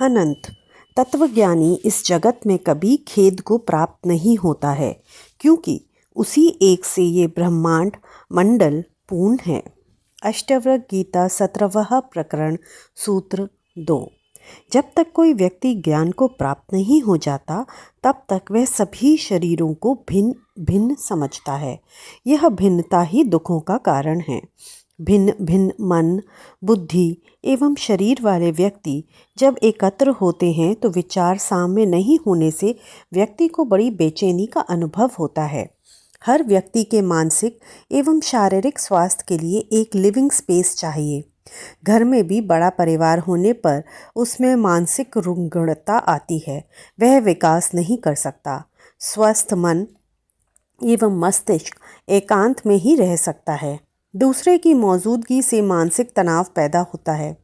अनंत तत्वज्ञानी इस जगत में कभी खेद को प्राप्त नहीं होता है, क्योंकि उसी एक से ये ब्रह्मांड मंडल पूर्ण है। अष्टावक्र गीता 17वां प्रकरण सूत्र 2। जब तक कोई व्यक्ति ज्ञान को प्राप्त नहीं हो जाता, तब तक वह सभी शरीरों को भिन्न भिन्न समझता है। यह भिन्नता ही दुखों का कारण है। भिन्न भिन्न मन, बुद्धि एवं शरीर वाले व्यक्ति जब एकत्र होते हैं तो विचार साम्य नहीं होने से व्यक्ति को बड़ी बेचैनी का अनुभव होता है। हर व्यक्ति के मानसिक एवं शारीरिक स्वास्थ्य के लिए एक लिविंग स्पेस चाहिए। घर में भी बड़ा परिवार होने पर उसमें मानसिक रुग्णता आती है, वह विकास नहीं कर सकता। स्वस्थ मन एवं मस्तिष्क एकांत में ही रह सकता है। दूसरे की मौजूदगी से मानसिक तनाव पैदा होता है।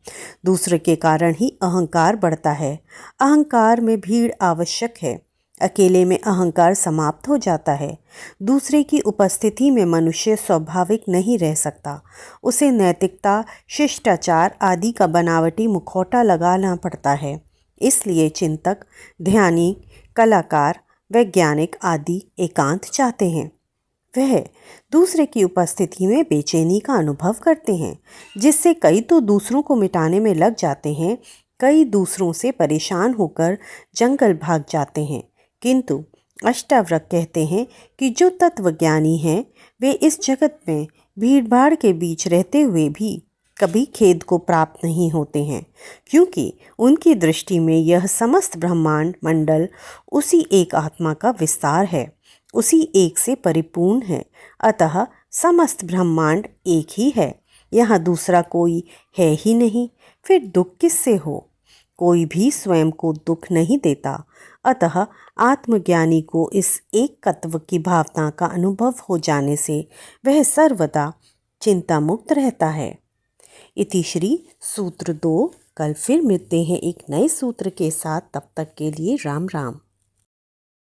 दूसरे के कारण ही अहंकार बढ़ता है। अहंकार में भीड़ आवश्यक है। अकेले में अहंकार समाप्त हो जाता है। दूसरे की उपस्थिति में मनुष्य स्वाभाविक नहीं रह सकता। उसे नैतिकता, शिष्टाचार आदि का बनावटी मुखौटा लगाना पड़ता है। इसलिए चिंतक, ध्यानी, कलाकार, वैज्ञानिक आदि एकांत चाहते हैं। वह दूसरे की उपस्थिति में बेचैनी का अनुभव करते हैं, जिससे कई तो दूसरों को मिटाने में लग जाते हैं, कई दूसरों से परेशान होकर जंगल भाग जाते हैं। किंतु अष्टावक्र कहते हैं कि जो तत्वज्ञानी हैं, वे इस जगत में भीड़भाड़ के बीच रहते हुए भी कभी खेद को प्राप्त नहीं होते हैं, क्योंकि उनकी दृष्टि में यह समस्त ब्रह्मांड मंडल उसी एक आत्मा का विस्तार है, उसी एक से परिपूर्ण है। अतः समस्त ब्रह्मांड एक ही है, यहाँ दूसरा कोई है ही नहीं। फिर दुख किससे हो? कोई भी स्वयं को दुख नहीं देता। अतः आत्मज्ञानी को इस एक तत्व की भावना का अनुभव हो जाने से वह सर्वदा चिंता मुक्त रहता है। इति श्री सूत्र 2। कल फिर मिलते हैं एक नए सूत्र के साथ। तब तक के लिए राम राम।